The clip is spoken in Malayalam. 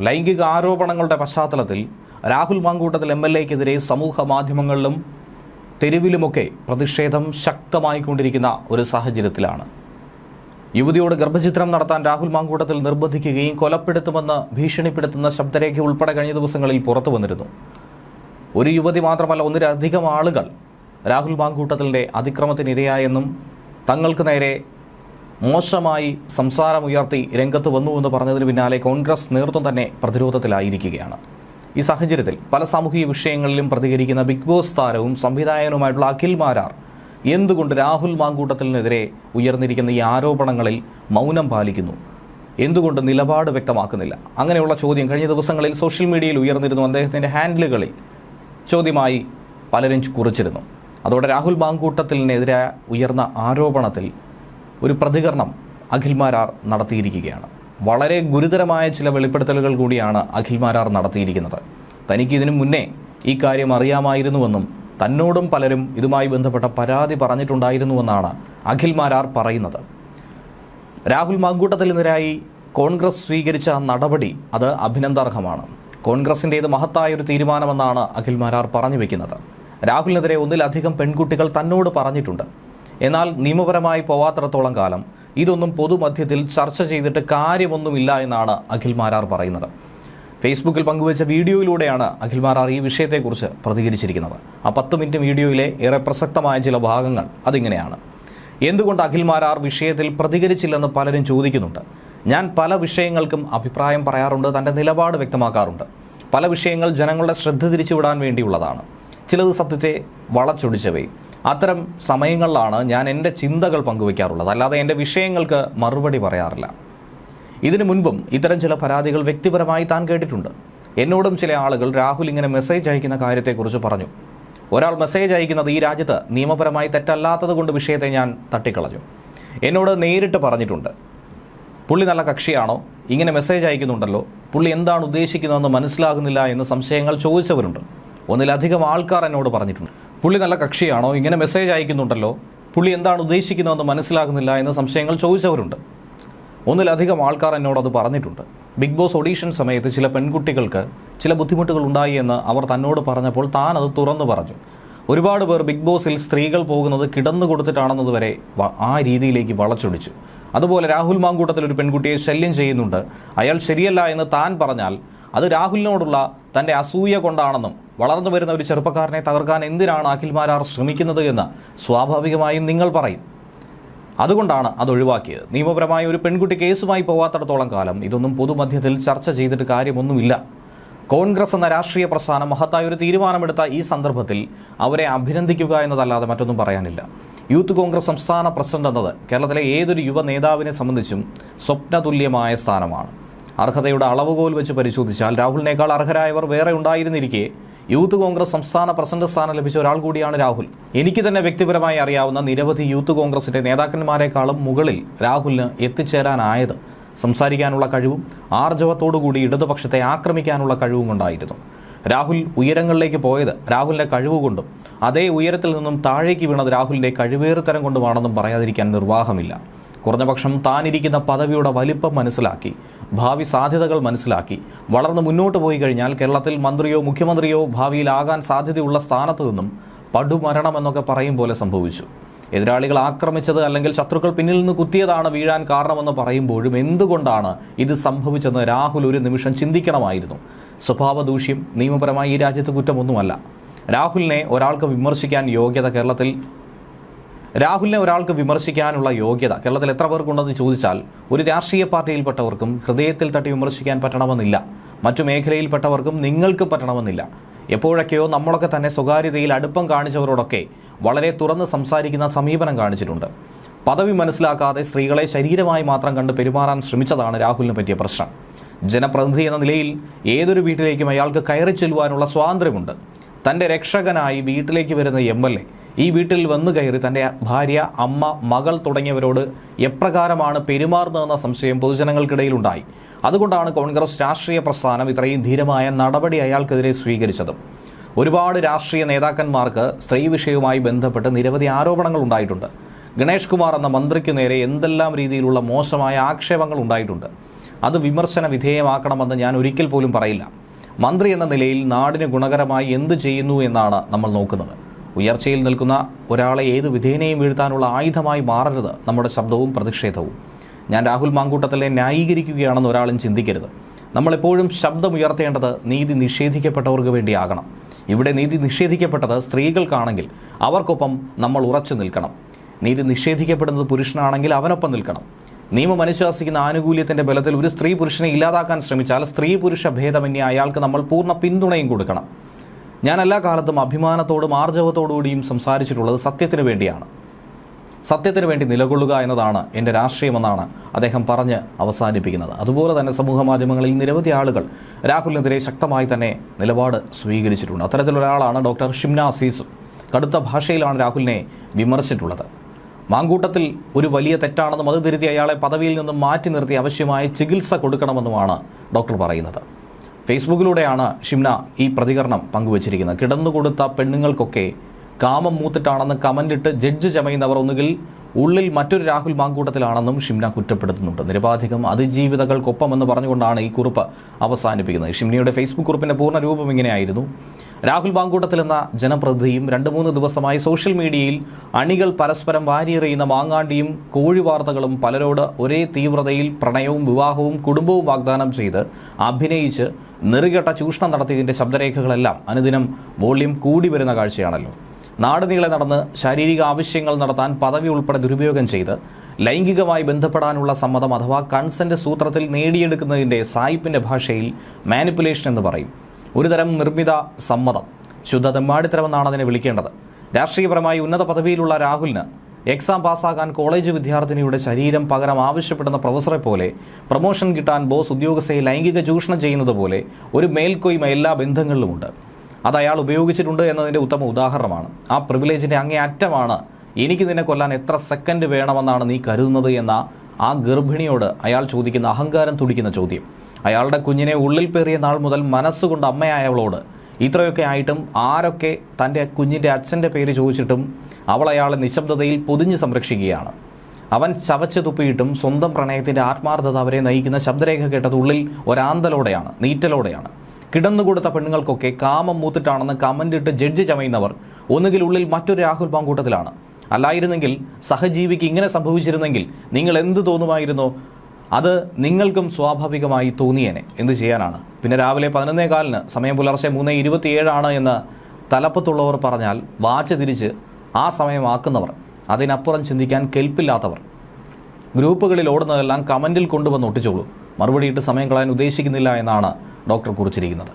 ലൈംഗിക ആരോപണങ്ങളുടെ പശ്ചാത്തലത്തിൽ രാഹുൽ മാങ്കൂട്ടത്തിൽ MLA-ക്കെതിരെ സമൂഹ മാധ്യമങ്ങളിലും തെരുവിലുമൊക്കെ പ്രതിഷേധം ശക്തമായിക്കൊണ്ടിരിക്കുന്ന ഒരു സാഹചര്യത്തിലാണ്. യുവതിയോട് ഗർഭചിത്രം നടത്താൻ രാഹുൽ മാങ്കൂട്ടത്തിൽ നിർബന്ധിക്കുകയും കൊലപ്പെടുത്തുമെന്ന് ഭീഷണിപ്പെടുത്തുന്ന ശബ്ദരേഖ ഉൾപ്പെടെ കഴിഞ്ഞ ദിവസങ്ങളിൽ പുറത്തു വന്നിരുന്നു. ഒരു യുവതി മാത്രമല്ല, ഒന്നിലധികം ആളുകൾ രാഹുൽ മാങ്കൂട്ടത്തിൻ്റെ അതിക്രമത്തിനിരയായെന്നും തങ്ങൾക്ക് നേരെ മോശമായി സംസാരമുയർത്തി രംഗത്ത് വന്നുവെന്ന് പറഞ്ഞതിന് പിന്നാലെ കോൺഗ്രസ് നേതൃത്വം തന്നെ പ്രതിരോധത്തിലായിരിക്കുകയാണ്. ഈ സാഹചര്യത്തിൽ പല സാമൂഹിക വിഷയങ്ങളിലും പ്രതികരിക്കുന്ന ബിഗ് ബോസ് താരവും സംവിധായകനുമായിട്ടുള്ള അഖിൽ മാരാർ എന്തുകൊണ്ട് രാഹുൽ മാങ്കൂട്ടത്തിനെതിരെ ഉയർന്നിരിക്കുന്ന ഈ ആരോപണങ്ങളിൽ മൗനം പാലിക്കുന്നു, എന്തുകൊണ്ട് നിലപാട് വ്യക്തമാക്കുന്നില്ല? അങ്ങനെയുള്ള ചോദ്യം കഴിഞ്ഞ ദിവസങ്ങളിൽ സോഷ്യൽ മീഡിയയിൽ ഉയർന്നിരുന്നു. അദ്ദേഹത്തിൻ്റെ ഹാൻഡിലുകളിൽ ചോദ്യമായി പലരും കുറിച്ചിരുന്നു. അതോടെ രാഹുൽ മാങ്കൂട്ടത്തിനെതിരെ ഉയർന്ന ആരോപണത്തിൽ ഒരു പ്രതികരണം അഖിൽ മാരാർ നടത്തിയിരിക്കുകയാണ്. വളരെ ഗുരുതരമായ ചില വെളിപ്പെടുത്തലുകൾ കൂടിയാണ് അഖിൽ മാരാർ നടത്തിയിരിക്കുന്നത്. തനിക്ക് ഇതിനു മുന്നേ ഈ കാര്യം അറിയാമായിരുന്നുവെന്നും തന്നോടും പലരും ഇതുമായി ബന്ധപ്പെട്ട പരാതി പറഞ്ഞിട്ടുണ്ടായിരുന്നുവെന്നാണ് അഖിൽ മാരാർ പറയുന്നത്. രാഹുൽ മാങ്കൂട്ടത്തിനെതിരായി കോൺഗ്രസ് സ്വീകരിച്ച നടപടി അത് അഭിനന്ദനാർഹമാണ്. കോൺഗ്രസിൻ്റേത് മഹത്തായ ഒരു തീരുമാനമെന്നാണ് അഖിൽ മാരാർ പറഞ്ഞു വെക്കുന്നത്. രാഹുലിനെതിരെ ഒന്നിലധികം പെൺകുട്ടികൾ തന്നോട് പറഞ്ഞിട്ടുണ്ട്. എന്നാൽ നിയമപരമായി പോവാത്തിടത്തോളം കാലം ഇതൊന്നും പൊതുമധ്യത്തിൽ ചർച്ച ചെയ്തിട്ട് കാര്യമൊന്നുമില്ല എന്നാണ് അഖിൽ മാരാർ പറയുന്നത്. ഫേസ്ബുക്കിൽ പങ്കുവച്ച വീഡിയോയിലൂടെയാണ് അഖിൽ മാരാർ ഈ വിഷയത്തെക്കുറിച്ച് പ്രതികരിച്ചിരിക്കുന്നത്. ആ 10 മിനിറ്റ് വീഡിയോയിലെ ഏറെ പ്രസക്തമായ ചില ഭാഗങ്ങൾ അതിങ്ങനെയാണ്. എന്തുകൊണ്ട് അഖിൽ മാരാർ വിഷയത്തിൽ പ്രതികരിച്ചില്ലെന്ന് പലരും ചോദിക്കുന്നുണ്ട്. ഞാൻ പല വിഷയങ്ങൾക്കും അഭിപ്രായം പറയാറുണ്ട്, തൻ്റെ നിലപാട് വ്യക്തമാക്കാറുണ്ട്. പല വിഷയങ്ങൾ ജനങ്ങളുടെ ശ്രദ്ധ തിരിച്ചുവിടാൻ വേണ്ടിയുള്ളതാണ്. ചിലത് സത്യത്തെ വളച്ചൊടിച്ചവയും. അത്തരം സമയങ്ങളിലാണ് ഞാൻ എൻ്റെ ചിന്തകൾ പങ്കുവയ്ക്കാറുള്ളത്, അല്ലാതെ എൻ്റെ വിഷയങ്ങൾക്ക് മറുപടി പറയാറില്ല. ഇതിനു മുൻപും ഇത്തരം ചില പരാതികൾ വ്യക്തിപരമായി താൻ കേട്ടിട്ടുണ്ട്. എന്നോടും ചില ആളുകൾ രാഹുൽ ഇങ്ങനെ മെസ്സേജ് അയക്കുന്ന കാര്യത്തെക്കുറിച്ച് പറഞ്ഞു. ഒരാൾ മെസ്സേജ് അയക്കുന്നത് ഈ രാജ്യത്ത് നിയമപരമായി തെറ്റല്ലാത്തത് കൊണ്ട് വിഷയത്തെ ഞാൻ തട്ടിക്കളഞ്ഞു. എന്നോട് നേരിട്ട് പറഞ്ഞിട്ടുണ്ട്, പുള്ളി നല്ല കക്ഷിയാണോ, ഇങ്ങനെ മെസ്സേജ് അയക്കുന്നുണ്ടല്ലോ, പുള്ളി എന്താണ് ഉദ്ദേശിക്കുന്നതെന്ന് മനസ്സിലാകുന്നില്ല എന്ന് സംശയങ്ങൾ ചോദിച്ചവരുണ്ട്. ഒന്നിലധികം ആൾക്കാർ എന്നോട് പറഞ്ഞിട്ടുണ്ട്, പുള്ളി നല്ല കക്ഷിയാണോ, ഇങ്ങനെ മെസ്സേജ് അയക്കുന്നുണ്ടല്ലോ, പുള്ളി എന്താണ് ഉദ്ദേശിക്കുന്നതെന്ന് മനസ്സിലാകുന്നില്ല എന്ന സംശയങ്ങൾ ചോദിച്ചവരുണ്ട്. ഒന്നിലധികം ആൾക്കാർ എന്നോടത് പറഞ്ഞിട്ടുണ്ട്. ബിഗ് ബോസ് ഓഡീഷൻ സമയത്ത് ചില പെൺകുട്ടികൾക്ക് ചില ബുദ്ധിമുട്ടുകൾ ഉണ്ടായി എന്ന് അവർ തന്നോട് പറഞ്ഞപ്പോൾ താൻ അത് തുറന്നു പറഞ്ഞു. ഒരുപാട് പേർ ബിഗ് ബോസിൽ സ്ത്രീകൾ പോകുന്നത് കിടന്നു കൊടുത്തിട്ടാണെന്നതുവരെ ആ രീതിയിലേക്ക് വളച്ചൊടിച്ചു. അതുപോലെ രാഹുൽ മാങ്കൂട്ടത്തിൽ ഒരു പെൺകുട്ടിയെ ശല്യം ചെയ്യുന്നുണ്ട്, അയാൾ ശരിയല്ല എന്ന് താൻ പറഞ്ഞാൽ അത് രാഹുലിനോടുള്ള തൻ്റെ അസൂയ കൊണ്ടാണെന്നും വളർന്നു വരുന്ന ഒരു ചെറുപ്പക്കാരനെ തകർക്കാൻ എന്തിനാണ് അഖിൽ മാരാർ ശ്രമിക്കുന്നത് എന്ന് സ്വാഭാവികമായും നിങ്ങൾ പറയും. അതുകൊണ്ടാണ് അത് ഒഴിവാക്കിയത്. നിയമപരമായ ഒരു പെൺകുട്ടി കേസുമായി പോവാത്തിടത്തോളം കാലം ഇതൊന്നും പൊതുമധ്യത്തിൽ ചർച്ച ചെയ്തിട്ട് കാര്യമൊന്നുമില്ല. കോൺഗ്രസ് എന്ന രാഷ്ട്രീയ പ്രസ്ഥാനം മഹത്തായ ഒരു തീരുമാനമെടുത്ത ഈ സന്ദർഭത്തിൽ അവരെ അഭിനന്ദിക്കുക എന്നതല്ലാതെ മറ്റൊന്നും പറയാനില്ല. യൂത്ത് കോൺഗ്രസ് സംസ്ഥാന പ്രസിഡന്റ് എന്നത് കേരളത്തിലെ ഏതൊരു യുവ നേതാവിനെ സംബന്ധിച്ചും സ്വപ്നതുല്യമായ സ്ഥാനമാണ്. അർഹതയുടെ അളവുകോൽ വെച്ച് പരിശോധിച്ചാൽ രാഹുലിനേക്കാൾ അർഹരായവർ വേറെ ഉണ്ടായിരുന്നിരിക്കെ യൂത്ത് കോൺഗ്രസ് സംസ്ഥാന പ്രസിഡന്റ് സ്ഥാനം ലഭിച്ച ഒരാൾ കൂടിയാണ് രാഹുൽ. എനിക്ക് തന്നെ വ്യക്തിപരമായി അറിയാവുന്ന നിരവധി യൂത്ത് കോൺഗ്രസിന്റെ നേതാക്കന്മാരെക്കാളും മുകളിൽ രാഹുലിന് എത്തിച്ചേരാനായത് സംസാരിക്കാനുള്ള കഴിവും ആർജവത്തോടുകൂടി ഇടതുപക്ഷത്തെ ആക്രമിക്കാനുള്ള കഴിവും കൊണ്ടായിരുന്നു. രാഹുൽ ഉയരങ്ങളിലേക്ക് പോയത് രാഹുലിന്റെ കഴിവുകൊണ്ടും അതേ ഉയരത്തിൽ നിന്നും താഴേക്ക് വീണത് രാഹുലിന്റെ കഴിവേറുതരം കൊണ്ടുമാണെന്നും പറയാതിരിക്കാൻ നിർവാഹമില്ല. കുറഞ്ഞപക്ഷം താനിരിക്കുന്ന പദവിയുടെ വലിപ്പം മനസ്സിലാക്കി, ഭാവി സാധ്യതകൾ മനസ്സിലാക്കി വളർന്ന് മുന്നോട്ട് പോയി കഴിഞ്ഞാൽ കേരളത്തിൽ മന്ത്രിയോ മുഖ്യമന്ത്രിയോ ഭാവിയിലാകാൻ സാധ്യതയുള്ള സ്ഥാനത്ത് നിന്നും പടുമരണമെന്നൊക്കെ പറയും പോലെ സംഭവിച്ചു. എതിരാളികൾ ആക്രമിച്ചത് അല്ലെങ്കിൽ ശത്രുക്കൾ പിന്നിൽ നിന്ന് കുത്തിയതാണ് വീഴാൻ കാരണമെന്ന് പറയുമ്പോഴും എന്തുകൊണ്ടാണ് ഇത് സംഭവിച്ചെന്ന് രാഹുൽ ഒരു നിമിഷം ചിന്തിക്കണമായിരുന്നു. സ്വഭാവ ദൂഷ്യം നിയമപരമായി ഈ രാജ്യത്ത് കുറ്റമൊന്നുമല്ല. രാഹുലിനെ ഒരാൾക്ക് വിമർശിക്കാനുള്ള യോഗ്യത കേരളത്തിൽ എത്ര പേർക്കുണ്ടെന്ന് ചോദിച്ചാൽ ഒരു രാഷ്ട്രീയ പാർട്ടിയിൽപ്പെട്ടവർക്കും ഹൃദയത്തിൽ തട്ടി വിമർശിക്കാൻ പറ്റണമെന്നില്ല. മറ്റു മേഖലയിൽപ്പെട്ടവർക്കും നിങ്ങൾക്കും പറ്റണമെന്നില്ല. എപ്പോഴൊക്കെയോ നമ്മളൊക്കെ തന്നെ സ്വകാര്യതയിൽ അടുപ്പം കാണിച്ചവരോടൊക്കെ വളരെ തുറന്ന് സംസാരിക്കുന്ന സമീപനം കാണിച്ചിട്ടുണ്ട്. പദവി മനസ്സിലാക്കാതെ സ്ത്രീകളെ ശരീരമായി മാത്രം കണ്ട് പെരുമാറാൻ ശ്രമിച്ചതാണ് രാഹുലിന് പറ്റിയ പ്രശ്നം. ജനപ്രതിനിധി എന്ന നിലയിൽ ഏതൊരു വീട്ടിലേക്കും അയാൾക്ക് കയറി ചെല്ലുവാനുള്ള സ്വാതന്ത്ര്യമുണ്ട്. തൻ്റെ രക്ഷകനായി വീട്ടിലേക്ക് വരുന്ന MLA ഈ വീട്ടിൽ വന്നു കയറി തൻ്റെ ഭാര്യ, അമ്മ, മകൾ തുടങ്ങിയവരോട് എപ്രകാരമാണ് പെരുമാറുന്നതെന്ന സംശയം പൊതുജനങ്ങൾക്കിടയിലുണ്ടായി. അതുകൊണ്ടാണ് കോൺഗ്രസ് രാഷ്ട്രീയ പ്രസ്ഥാനം ഇത്രയും ധീരമായ നടപടി അയാൾക്കെതിരെ സ്വീകരിച്ചതും. ഒരുപാട് രാഷ്ട്രീയ നേതാക്കന്മാർക്ക് സ്ത്രീ വിഷയവുമായി ബന്ധപ്പെട്ട് നിരവധി ആരോപണങ്ങൾ ഉണ്ടായിട്ടുണ്ട്. ഗണേഷ് കുമാർ എന്ന മന്ത്രിക്ക് നേരെ എന്തെല്ലാം രീതിയിലുള്ള മോശമായ ആക്ഷേപങ്ങൾ ഉണ്ടായിട്ടുണ്ട്. അത് വിമർശന വിധേയമാക്കണമെന്ന് ഞാൻ ഒരിക്കൽ പോലും പറയില്ല. മന്ത്രി എന്ന നിലയിൽ നാടിന് ഗുണകരമായി എന്ത് ചെയ്യുന്നു എന്നാണ് നമ്മൾ നോക്കുന്നത്. ഉയർച്ചയിൽ നിൽക്കുന്ന ഒരാളെ ഏത് വിധേനയും വീഴ്ത്താനുള്ള ആയുധമായി മാറരുത് നമ്മുടെ ശബ്ദവും പ്രതിഷേധവും. ഞാൻ രാഹുൽ മാങ്കൂട്ടത്തിലെ ന്യായീകരിക്കുകയാണെന്ന് ഒരാളും ചിന്തിക്കരുത്. നമ്മളെപ്പോഴും ശബ്ദമുയർത്തേണ്ടത് നീതി നിഷേധിക്കപ്പെട്ടവർക്ക് വേണ്ടിയാകണം. ഇവിടെ നീതി നിഷേധിക്കപ്പെട്ടത് സ്ത്രീകൾക്കാണെങ്കിൽ അവർക്കൊപ്പം നമ്മൾ ഉറച്ചു നിൽക്കണം. നീതി നിഷേധിക്കപ്പെടുന്നത് പുരുഷനാണെങ്കിൽ അവനൊപ്പം നിൽക്കണം. നിയമം അനുശാസിക്കുന്ന ആനുകൂല്യത്തിൻ്റെ ബലത്തിൽ ഒരു സ്ത്രീ പുരുഷനെ ഇല്ലാതാക്കാൻ ശ്രമിച്ചാൽ സ്ത്രീ പുരുഷ ഭേദമന്യേ അയാൾക്ക് നമ്മൾ പൂർണ്ണ പിന്തുണയും കൊടുക്കണം. ഞാൻ എല്ലാ കാലത്തും അഭിമാനത്തോടും ആർജവത്തോടുകൂടിയും സംസാരിച്ചിട്ടുള്ളത് സത്യത്തിന് വേണ്ടിയാണ്. സത്യത്തിന് വേണ്ടി നിലകൊള്ളുക എന്നതാണ് എൻ്റെ രാഷ്ട്രീയമെന്നാണ് അദ്ദേഹം പറഞ്ഞ് അവസാനിപ്പിക്കുന്നത്. അതുപോലെ തന്നെ സമൂഹ മാധ്യമങ്ങളിൽ നിരവധി ആളുകൾ രാഹുലിനെതിരെ ശക്തമായി തന്നെ നിലപാട് സ്വീകരിച്ചിട്ടുണ്ട്. അത്തരത്തിലൊരാളാണ് ഡോക്ടർ ഷിംന അസീസ്. കടുത്ത ഭാഷയിലാണ് രാഹുലിനെ വിമർശിച്ചിട്ടുള്ളത്. മാങ്കൂട്ടത്തിൽ ഒരു വലിയ തെറ്റാണെന്നും അത് തിരുത്തി അയാളെ പദവിയിൽ നിന്നും മാറ്റി നിർത്തി ആവശ്യമായ ചികിത്സ കൊടുക്കണമെന്നുമാണ് ഡോക്ടർ പറയുന്നത്. ഫേസ്ബുക്കിലൂടെയാണ് ഷിംന ഈ പ്രതികരണം പങ്കുവച്ചിരിക്കുന്നത്. കിടന്നുകൊടുത്ത പെണ്ണുങ്ങൾക്കൊക്കെ കാമം മൂത്തിട്ടാണെന്ന് കമന്റിട്ട് ജഡ്ജ് ചമയുന്നവർ ഒന്നുകിൽ ഉള്ളിൽ മറ്റൊരു രാഹുൽ മാങ്കൂട്ടത്തിലാണെന്നും ഷിംന കുറ്റപ്പെടുത്തുന്നുണ്ട്. നിരവധികം അതിജീവിതകൾക്കൊപ്പമെന്ന് പറഞ്ഞുകൊണ്ടാണ് ഈ കുറിപ്പ് അവസാനിപ്പിക്കുന്നത്. ഷിംനയുടെ ഫേസ്ബുക്ക് കുറിപ്പിൻ്റെ പൂർണ്ണ രൂപം ഇങ്ങനെയായിരുന്നു: രാഹുൽ മാങ്കൂട്ടത്തിൽ എന്ന ജനപ്രതിനിധിയും 2-3 ദിവസമായി സോഷ്യൽ മീഡിയയിൽ അണികൾ പരസ്പരം വാരിയെറിയുന്ന മാങ്ങാണ്ടിയും കോഴി വാർത്തകളും പലരോട് ഒരേ തീവ്രതയിൽ പ്രണയവും വിവാഹവും കുടുംബവും വാഗ്ദാനം ചെയ്ത് അഭിനയിച്ച് നെറുകെട്ട ചൂഷണം നടത്തിയതിൻ്റെ ശബ്ദരേഖകളെല്ലാം അനുദിനം വോള്യം കൂടി വരുന്ന കാഴ്ചയാണല്ലോ. നാടുനീളെ നടന്ന് ശാരീരിക ആവശ്യങ്ങൾ നടത്താൻ പദവി ഉൾപ്പെടെ ദുരുപയോഗം ചെയ്ത് ലൈംഗികമായി ബന്ധപ്പെടാനുള്ള സമ്മതം അഥവാ കൺസെന്റ് സൂത്രത്തിൽ നേടിയെടുക്കുന്നതിൻ്റെ സായിപ്പിൻ്റെ ഭാഷയിൽ മാനിപ്പുലേഷൻ എന്ന് പറയും. ഒരുതരം നിർമ്മിത സമ്മതം, ശുദ്ധ തെമ്മാടിത്തരമെന്നാണ് അതിനെ വിളിക്കേണ്ടത്. രാഷ്ട്രീയപരമായി ഉന്നത പദവിയിലുള്ള രാഹുലിന് എക്സാം പാസ്സാകാൻ കോളേജ് വിദ്യാർത്ഥിനിയുടെ ശരീരം പകരം ആവശ്യപ്പെടുന്ന പ്രൊഫസറെ പോലെ, പ്രൊമോഷൻ കിട്ടാൻ ബോസ് ഉദ്യോഗസ്ഥയെ ലൈംഗിക ചൂഷണം ചെയ്യുന്നത് പോലെ ഒരു മേൽക്കോയ്മ എല്ലാ ബന്ധങ്ങളിലുമുണ്ട്. അത് അയാൾ ഉപയോഗിച്ചിട്ടുണ്ട് എന്നതിൻ്റെ ഉത്തമ ഉദാഹരണമാണ്. ആ പ്രിവിലേജിൻ്റെ അങ്ങേ അറ്റമാണ് എനിക്ക് നിന്നെ കൊല്ലാൻ എത്ര സെക്കൻഡ് വേണമെന്നാണ് നീ കരുതുന്നത് എന്ന ആ ഗർഭിണിയോട് അയാൾ ചോദിക്കുന്ന അഹങ്കാരം തുടിക്കുന്ന ചോദ്യം. അയാളുടെ കുഞ്ഞിനെ ഉള്ളിൽ പേറിയ നാൾ മുതൽ മനസ്സുകൊണ്ട് അമ്മയായവളോട് ഇത്രയൊക്കെ ആയിട്ടും ആരൊക്കെ തൻ്റെ കുഞ്ഞിൻ്റെ അച്ഛൻ്റെ പേര് ചോദിച്ചിട്ടും അവൾ അയാളെ നിശബ്ദതയിൽ പൊതിഞ്ഞ് സംരക്ഷിക്കുകയാണ്. അവൻ ചവച്ച് തുപ്പിയിട്ടും സ്വന്തം പ്രണയത്തിൻ്റെ ആത്മാർത്ഥത അവരെ നയിക്കുന്ന ശബ്ദരേഖ കേട്ടത് ഉള്ളിൽ ഒരാന്തലോടെയാണ്, നീറ്റലോടെയാണ്. കിടന്നുകൊടുത്ത പെണ്ണുങ്ങൾക്കൊക്കെ കാമം മൂത്തിട്ടാണെന്ന് കമന്റിട്ട് ജഡ്ജ് ചമയുന്നവർ ഒന്നുകിൽ ഉള്ളിൽ മറ്റൊരു രാഹുൽ മാങ്കൂട്ടത്തിലാണ്. അല്ലായിരുന്നെങ്കിൽ സഹജീവിക്ക് ഇങ്ങനെ സംഭവിച്ചിരുന്നെങ്കിൽ നിങ്ങൾ എന്ത് തോന്നുമായിരുന്നോ അത് നിങ്ങൾക്കും സ്വാഭാവികമായി തോന്നിയേനെ. എന്ത് ചെയ്യാനാണ്? പിന്നെ രാവിലെ 11:15 സമയം പുലർച്ചെ 3:27 എന്ന് തലപ്പത്തുള്ളവർ പറഞ്ഞാൽ വാച്ച് തിരിച്ച് ആ സമയമാക്കുന്നവർ, അതിനപ്പുറം ചിന്തിക്കാൻ കെൽപ്പില്ലാത്തവർ, ഗ്രൂപ്പുകളിൽ ഓടുന്നതെല്ലാം കമന്റിൽ കൊണ്ടുവന്ന് ഒട്ടിച്ചോളൂ, മറുപടിയിട്ട് സമയം കളയാൻ ഉദ്ദേശിക്കുന്നില്ല എന്നാണ് ഡോക്ടർ കുറിച്ചിരിക്കുന്നത്.